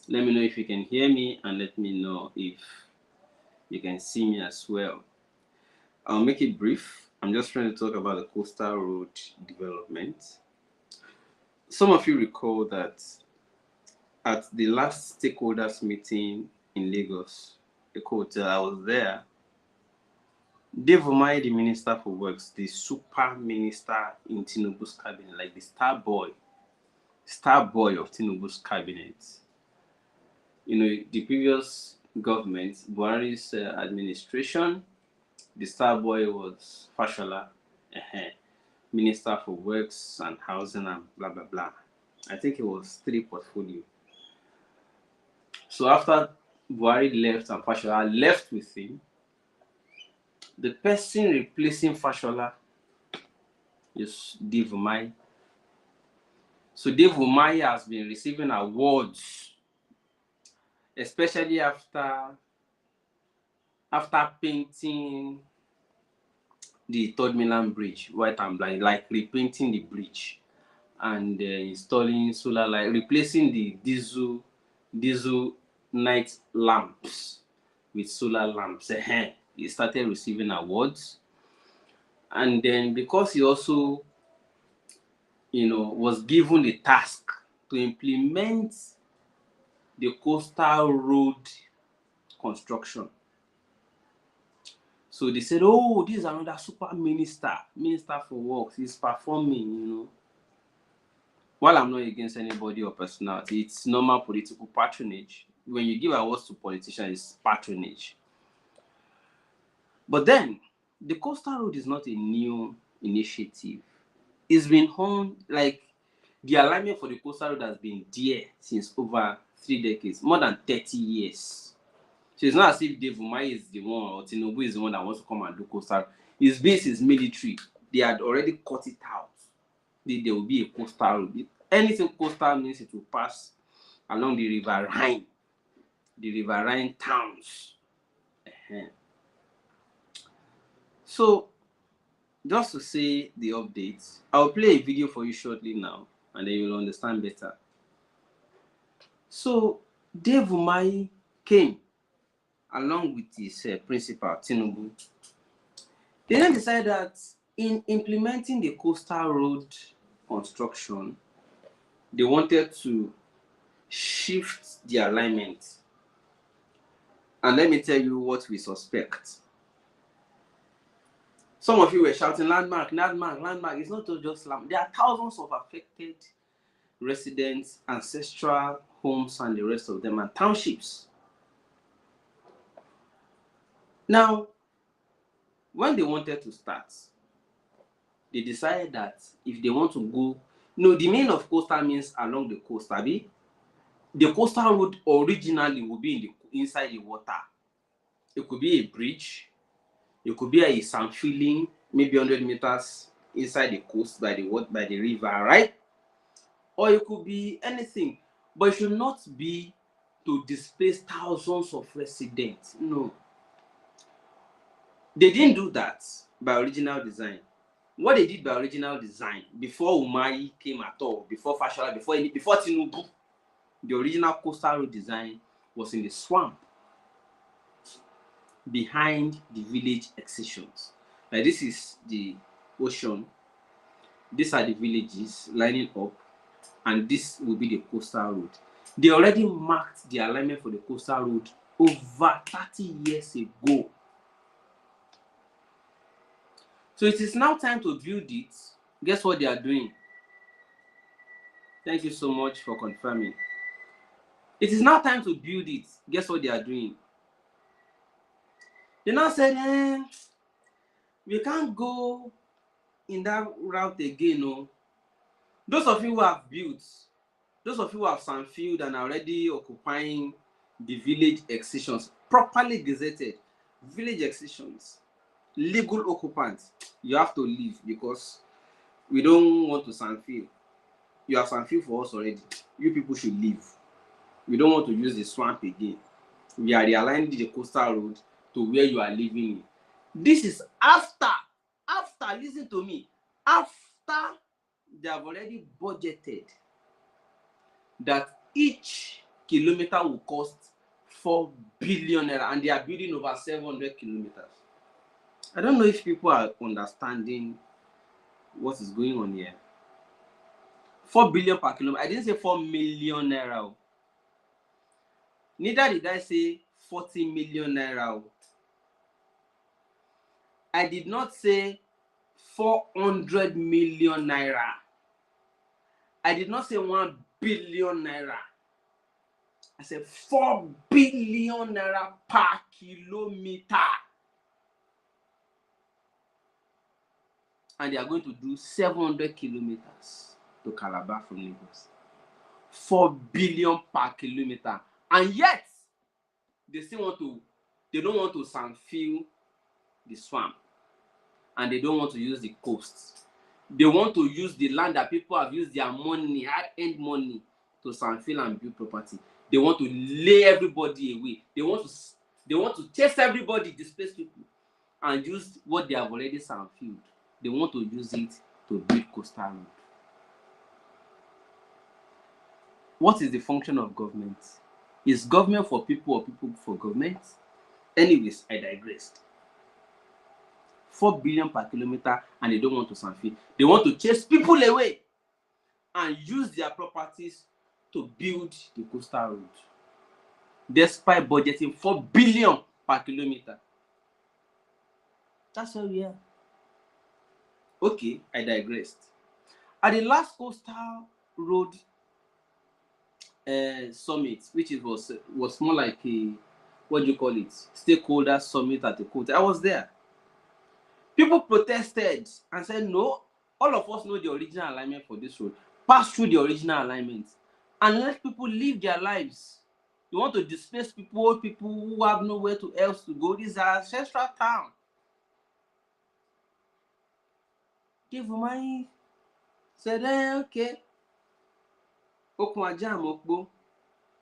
Let me know if you can hear me, and let me know if you can see me as well. I'll make it brief. I'm just trying to talk about the coastal road development. Some of you recall that at the last stakeholders meeting in Lagos, the hotel, I was there. Dave Umahi, the Minister for Works, the super minister in Tinubu's cabinet, like the star boy of Tinubu's cabinet. The previous government, Buhari's administration, the star boy was Fashola, Minister for Works and Housing and blah blah blah. I think it was three portfolio. So after Buhari left and Fashola left with him, the person replacing Fashola is Dave Umahi. So Dave Umahi has been receiving awards, especially after painting the Third Mainland Bridge white and black, like repainting the bridge and installing solar light, replacing the diesel night lamps with solar lamps. He started receiving awards, and then because he also, was given the task to implement the coastal road construction. So they said, oh, this is another super minister for works. He's performing. While I'm not against anybody or personality, it's normal political patronage. When you give awards to politicians, it's patronage. But then, the coastal road is not a new initiative. It's been on, like, the alignment for the coastal road has been there since over 3 decades, more than 30 years. So it's not as if Dave Umahi is the one or Tinubu is the one that wants to come and do coastal road. His base is military. They had already cut it out. There will be a coastal road. Anything coastal means it will pass along the riverine towns. So, just to say the updates, I'll play a video for you shortly now, and then you'll understand better. So, Dave Umahi came along with his principal, Tinubu. They then decided that in implementing the coastal road construction, they wanted to shift the alignment. And let me tell you what we suspect. Some of you were shouting, landmark. It's not just landmark. There are thousands of affected residents, ancestral homes, and the rest of them, and townships. Now, when they wanted to start, they decided that if they want to go, the meaning of coastal means along the coast, abi? The coastal road originally would be inside the water. It could be a bridge, it could be a sand filling, maybe 100 meters inside the coast by the river, right? Or it could be anything, but it should not be to displace thousands of residents. No. They didn't do that by original design. What they did by original design, before Umahi came at all, before Fashola, before Tinubu, the original coastal road design was in the swamp behind the village excisions. Like, this is the ocean, these are the villages lining up, and this will be the coastal road. They already marked the alignment for the coastal road over 30 years ago. So it is now time to build it. Guess what they are doing? Thank you so much for confirming. It is now time to build it. Guess what they are doing? They now said, we can't go in that route again. No. Those of you who have built, those of you who have sandfilled and are already occupying the village excisions, properly gazetted village excisions, legal occupants, you have to leave because we don't want to sandfill. You have sandfilled for us already. You people should leave. We don't want to use the swamp again. We are realigning the coastal road to where you are living in. This is after, listen to me, after they have already budgeted that each kilometer will cost 4 billion naira, and they are building over 700 kilometers. I don't know if people are understanding what is going on here. 4 billion per kilometer. I didn't say 4 million naira. Neither did I say 40 million naira. I did not say 400 million naira. I did not say 1 billion naira. I said 4 billion naira per kilometer. And they are going to do 700 kilometers to Calabar from Lagos. 4 billion per kilometer. And yet, they don't want to sandfill the swamp. And they don't want to use the coast. They want to use the land that people have used their money, hard-earned money, to sandfill and build property. They want to lay everybody away. They want to chase everybody, displace people, and use what they have already sandfilled. They want to use it to build coastal road. What is the function of government? Is government for people or people for government? Anyways, I digressed. 4 billion per kilometer, and they don't want to sandfill. They want to chase people away and use their properties to build the coastal road, despite budgeting 4 billion per kilometer. That's where we are. Okay, I digressed. At the last coastal road summit, which was more like a, what do you call it, stakeholder summit at the coast, I was there. People protested and said, no, all of us know the original alignment for this road. Pass through the original alignment and let people live their lives. You want to displace people who have nowhere else to go. This is our ancestral town. Give Umahi said, okay.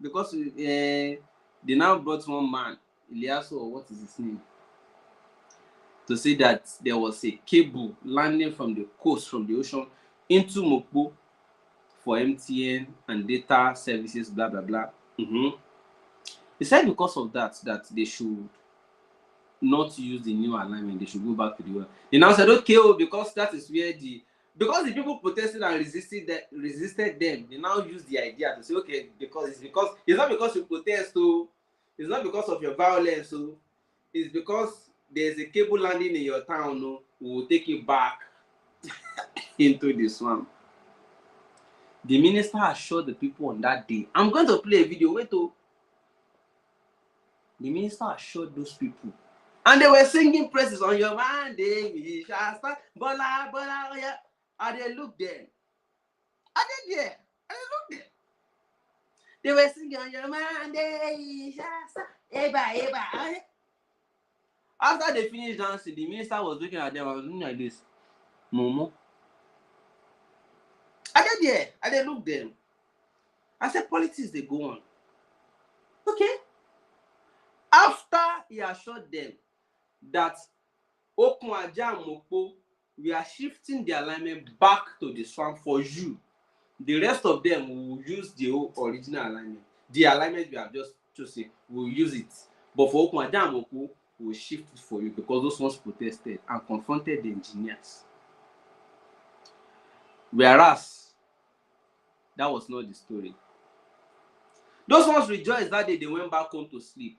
Because they now brought one man, Eliaso, or what is his name, to say that there was a cable landing from the coast, from the ocean, into Mokpo for MTN and data services, blah, blah, blah. He said because of that they should not use the new alignment, they should go back to the well. They now said, okay, because that is where because the people protested and resisted them, they now use the idea to say, okay, it's not because you protest, so it's not because of your violence, so it's because there's a cable landing in your town, we will take you back into the swamp. The minister assured the people on that day. I'm going to play a video. Wait, the minister assured those people. And they were singing praises on your man, we shall start. Bola, yeah. And they looked there. And they looked there. They were singing on your man, we shall start. Eba. After they finished dancing, the minister was looking at them. I was looking like this. Momo. And they looked them. I said, politics, they go on. Okay. After he assured them that Okunwaja and Mokpo, we are shifting the alignment back to the swamp for you. The rest of them will use the original alignment. The alignment we have just chosen, we'll use it. But for Okunwaja and Mokpo, we'll shift it for you because those ones protested and confronted the engineers. Whereas, that was not the story. Those ones rejoiced that day, they went back home to sleep.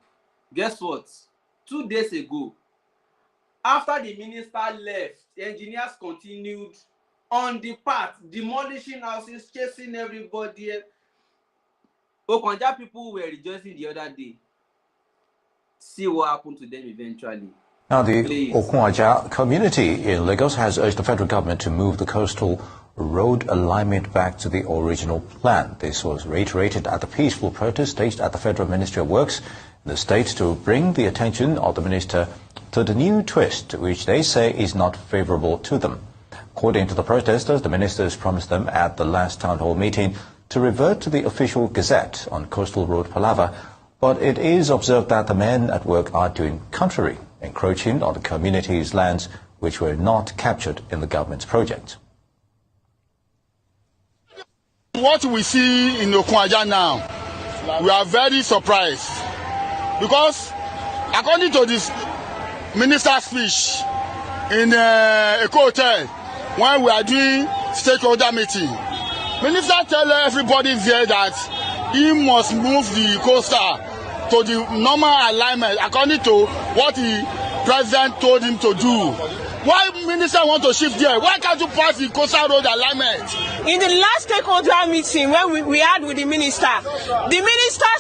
Guess what? 2 days ago, after the minister left, the engineers continued on the path, demolishing houses, chasing everybody. Okonja people were rejoicing the other day. See what happened to them eventually. Now, the Okunwaja community in Lagos has urged the federal government to move the coastal road alignment back to the original plan. This was reiterated at the peaceful protest staged at the Federal Ministry of Works in the state to bring the attention of the minister to the new twist, which they say is not favorable to them. According to the protesters, the ministers promised them at the last town hall meeting to revert to the official gazette on coastal road palaver, but it is observed that the men at work are doing contrary, encroaching on the community's lands which were not captured in the government's project. What we see in Okunwaja now we are very surprised because according to this minister's speech in a hotel when we are doing stakeholder meeting, minister tell everybody there that he must move the coastal to the normal alignment according to what the president told him to do. Why minister want to shift there? Why can't you pass the coastal road alignment? In the last stakeholder meeting when we had with the minister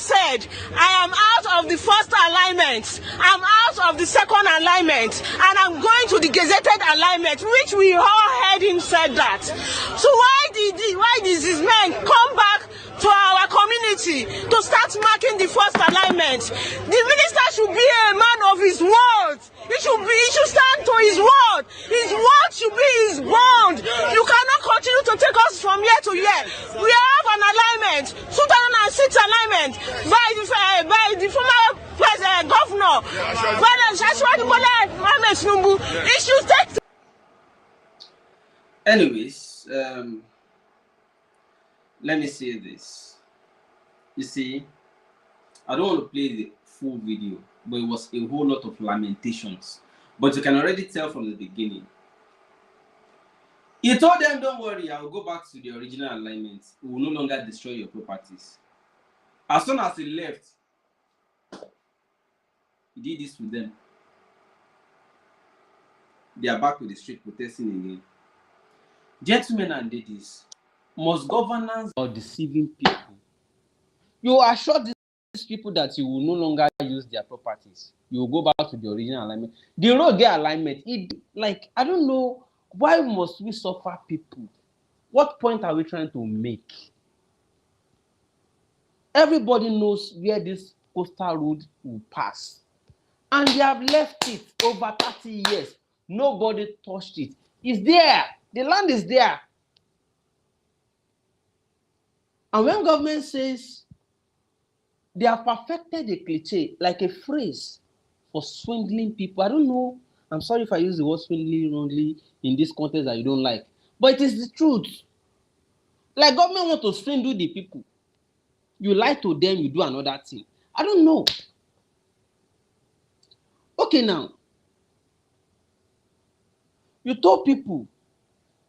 said, I am out of the first alignment, I'm out of the second alignment, and I'm going to the gazetted alignment, which we all heard him said that. So why did these men come back to our community to start marking the first alignment? The minister should be a man of his word. He should stand to his word. His word should be his bond. You cannot continue to take us from year to year. We have an alignment, 2006 alignment by the former governor. He should take. Anyways, let me say this. You see, I don't want to play the full video, but it was a whole lot of lamentations. But you can already tell from the beginning. He told them, don't worry, I will go back to the original alignment. We will no longer destroy your properties. As soon as he left, he did this to them. They are back to the street protesting again. Gentlemen and ladies, must governance or deceiving people? You assure these people that you will no longer use their properties. You will go back to the original alignment. The road get alignment. I don't know, why must we suffer people? What point are we trying to make? Everybody knows where this coastal road will pass. And they have left it over 30 years. Nobody touched it. It's there. The land is there. And when government says they have perfected a cliche, like a phrase for swindling people, I don't know. I'm sorry if I use the word swindling wrongly in this context that you don't like. But it is the truth. Like government want to swindle the people. You lie to them, you do another thing. I don't know. Okay, now. You told people,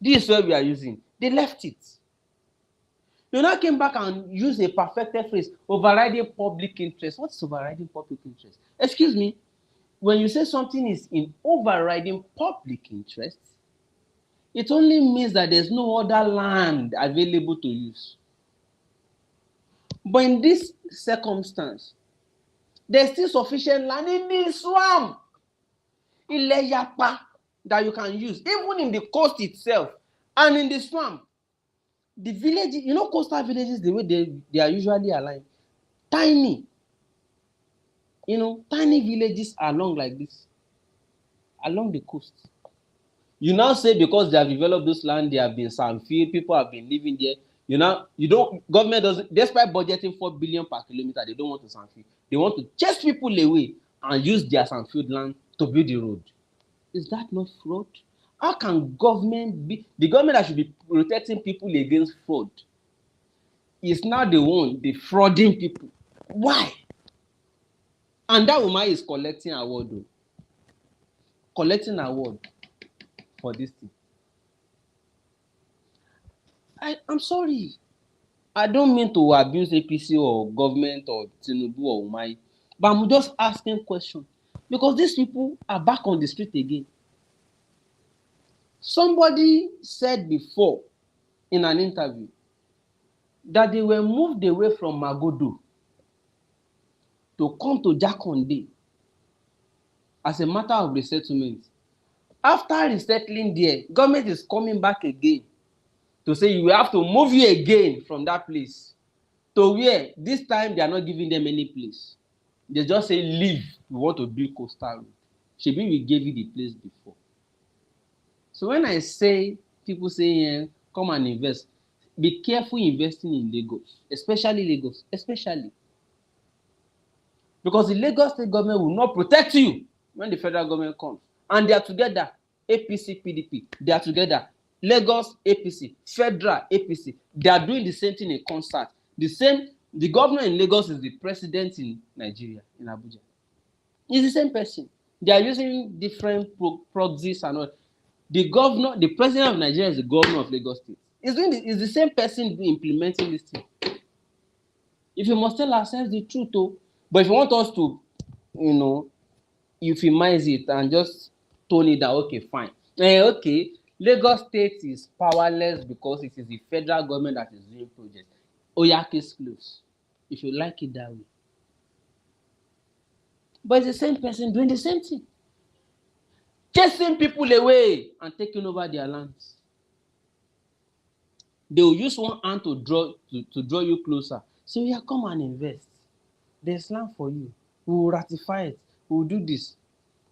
this is what we are using. They left it. You now came back and used a perfected phrase, overriding public interest. What is overriding public interest? Excuse me. When you say something is in overriding public interest, it only means that there's no other land available to use. But in this circumstance, there's still sufficient land in the swamp, Ilẹ̀ Yapa, that you can use, even in the coast itself and in the swamp. The villages, you know, coastal villages, the way they are usually aligned, tiny. You know, tiny villages along like this, along the coast. You now say because they have developed this land, they have been sandfield, people have been living there. Government doesn't, despite budgeting 4 billion per kilometer, they don't want to sandfield. They want to chase people away and use their sandfield land to build the road. Is that not fraud? How can government be, the government that should be protecting people against fraud is now the one defrauding people? Why? And that woman is collecting award, though. Collecting award for this thing. I'm sorry. I don't mean to abuse APC or government or Tinubu or Umahi, but I'm just asking questions because these people are back on the street again. Somebody said before in an interview that they were moved away from Magodo to come to Jakonde as a matter of resettlement. After resettling there, government is coming back again to say you have to move you again from that place to where this time they are not giving them any place. They just say leave, we want to build coastal road. Shebi we gave you the place before. So when I say, people say, come and invest, be careful investing in Lagos, especially Lagos, especially. Because the Lagos state government will not protect you when the federal government comes. And they are together, APC, PDP, they are together. Lagos, APC, Federal, APC, they are doing the same thing in concert. The same The governor in Lagos is the president in Nigeria, in Abuja. It's the same person. They are using different proxies and all. The governor, the president of Nigeria is the governor of Lagos State. It's the same person implementing this thing. If you must tell ourselves the truth, though. But if you want us to, euphemize it and just tone it down, okay, fine. Okay, Lagos State is powerless because it is the federal government that is doing projects. Oya, case close. If you like it that way. But it's the same person doing the same thing. Chasing people away and taking over their lands. They will use one hand to draw you closer. So yeah, come and invest. There's land for you. We will ratify it. We will do this.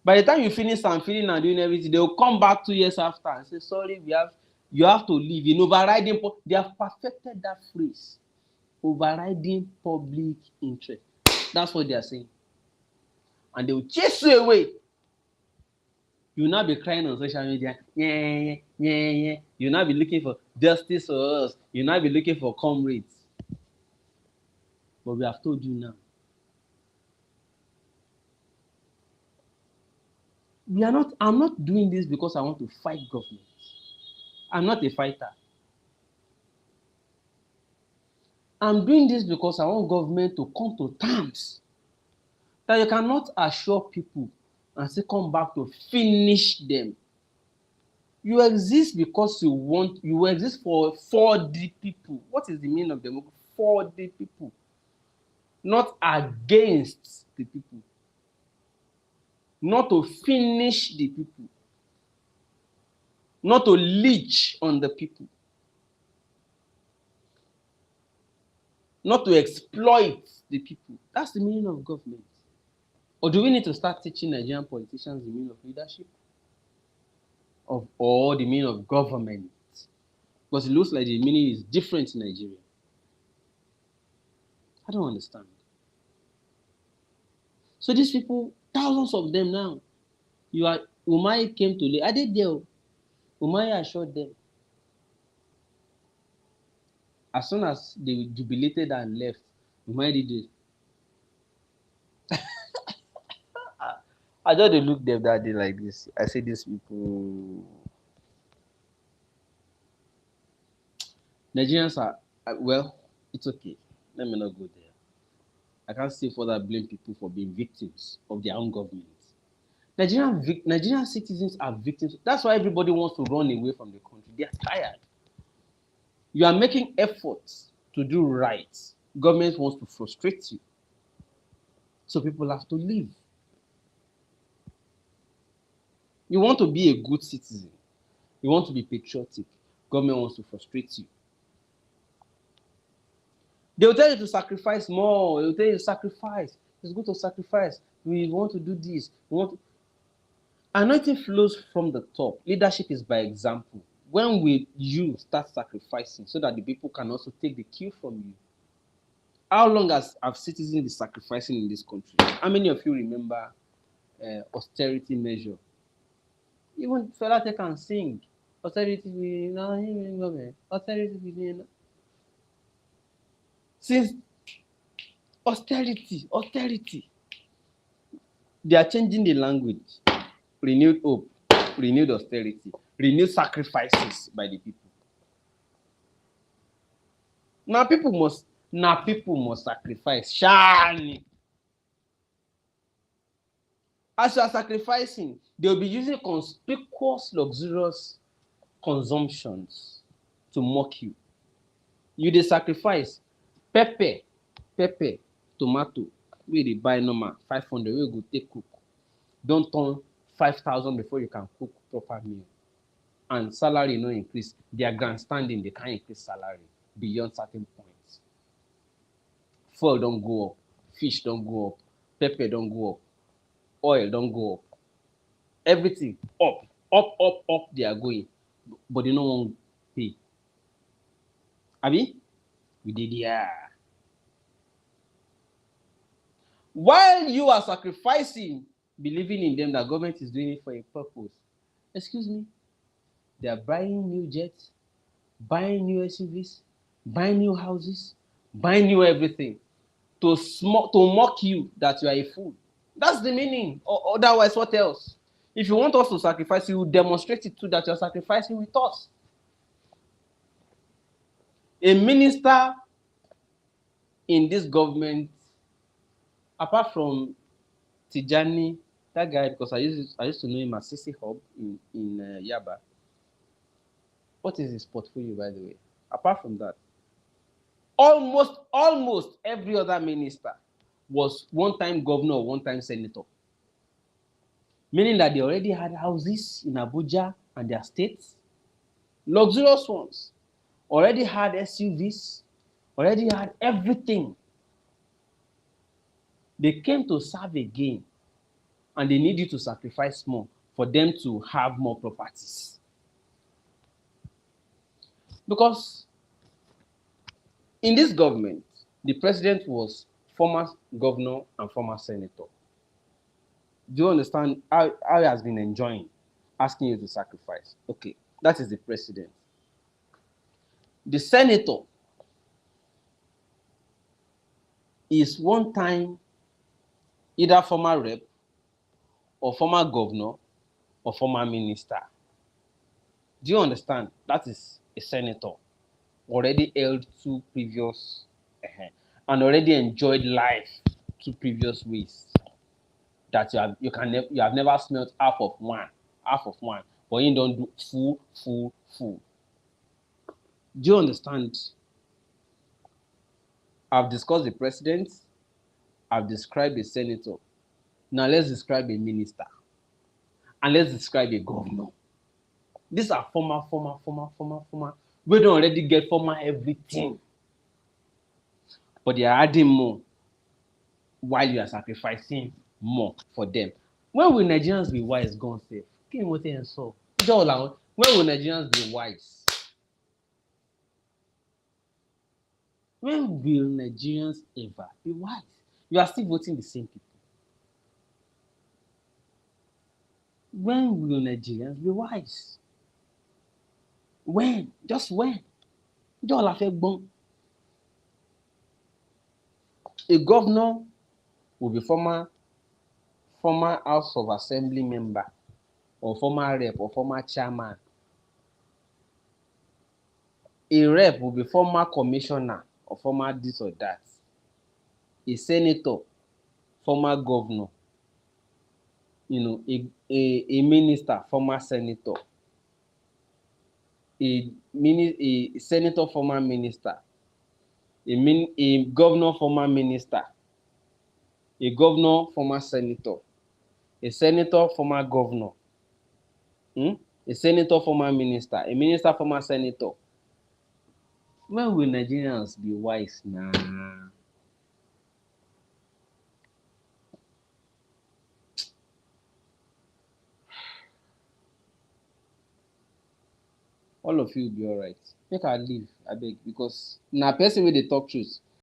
By the time you finish and feeling and doing everything, they will come back 2 years after and say, sorry, you have to leave. In overriding, they have perfected that phrase. Overriding public interest. That's what they are saying. And they will chase you away. You will not be crying on social media. Yeah. You will not be looking for justice for us. You will not be looking for comrades. But we have told you now. I'm not doing this because I want to fight government. I'm not a fighter. I'm doing this because I want government to come to terms that you cannot assure people and say come back to finish them. You exist because you exist for the people. What is the meaning of democracy? For the people, not against the people. Not to finish the people. Not to leech on the people. Not to exploit the people. That's the meaning of government. Or do we need to start teaching Nigerian politicians the meaning of leadership? Or the meaning of government? Because it looks like the meaning is different in Nigeria. I don't understand. So these people, thousands of them now, Umahi came to I did there. Umahi assured them. As soon as they jubilated and left, Umahi did it. I just looked them that day like this. I said, these people, Nigerians are, well, it's okay. Let me not go there. I can't say further blame people for being victims of their own government. Nigerian citizens are victims. That's why everybody wants to run away from the country. They are tired. You are making efforts to do right. Government wants to frustrate you. So people have to leave. You want to be a good citizen. You want to be patriotic. Government wants to frustrate you. They will tell you to sacrifice more. They will tell you to sacrifice. It's good to sacrifice. We want to do this. Anointing flows from the top. Leadership is by example. When you start sacrificing so that the people can also take the cue from you. How long have citizens been sacrificing in this country? How many of you remember austerity measure? Even Fela can sing. Austerity, austerity. Since austerity, they are changing the language. Renewed hope, renewed austerity, renewed sacrifices by the people. Now people must sacrifice. Shani. As you are sacrificing, they will be using conspicuous, luxurious consumptions to mock you. You dey sacrifice pepper, tomato, wey dey buy normal 500, wey go take cook. Don turn 5,000 before you can cook proper meal. And salary no increase. They are grandstanding, they can't increase salary beyond certain points. Fuel don't go up, fish don't go up, pepper don't go up, oil don't go up. Everything up, they are going. But they no wan pay. Abi? We did there. While you are sacrificing, believing in them that government is doing it for a purpose. Excuse me? They are buying new jets, buying new SUVs, buying new houses, buying you everything, to mock you that you are a fool. That's the meaning. Or otherwise, what else? If you want us to sacrifice, you will demonstrate it too that you're sacrificing with us. A minister in this government, apart from Tijani, that guy, because I used to know him as CC Hub in Yaba. What is his portfolio, by the way? Apart from that, almost every other minister was one-time governor or one-time senator. Meaning that they already had houses in Abuja and their states, luxurious ones, already had SUVs, already had everything. They came to serve again, and they need you to sacrifice more for them to have more properties. Because in this government, the president was former governor and former senator. Do you understand how he has been enjoying asking you to sacrifice? Okay, that is the president. The senator is one time either former rep or former governor or former minister. Do you understand? That is a senator. Already held two previous and already enjoyed life two previous ways that you have never smelt half of one, but you don't do full. Do you understand? I've discussed the president, I've described a senator. Now let's describe a minister, and let's describe a governor. These are former. We don't already get former everything, but they are adding more while you are sacrificing more for them. When will Nigerians be wise? God save. When will Nigerians be wise? When will Nigerians ever be wise? You are still voting the same people. When will Nigerians be wise? When? Just when? A governor will be former House of Assembly member or former rep or former chairman. A rep will be former commissioner or former this or that. A senator, former governor. A minister, former senator. A senator, former minister. A governor, former minister. A governor, former senator. A senator, former governor. A senator, former minister. A minister, former senator. When will Nigerians be wise now? All of you will be alright. Make I leave, I beg, because na person wey dey talk truth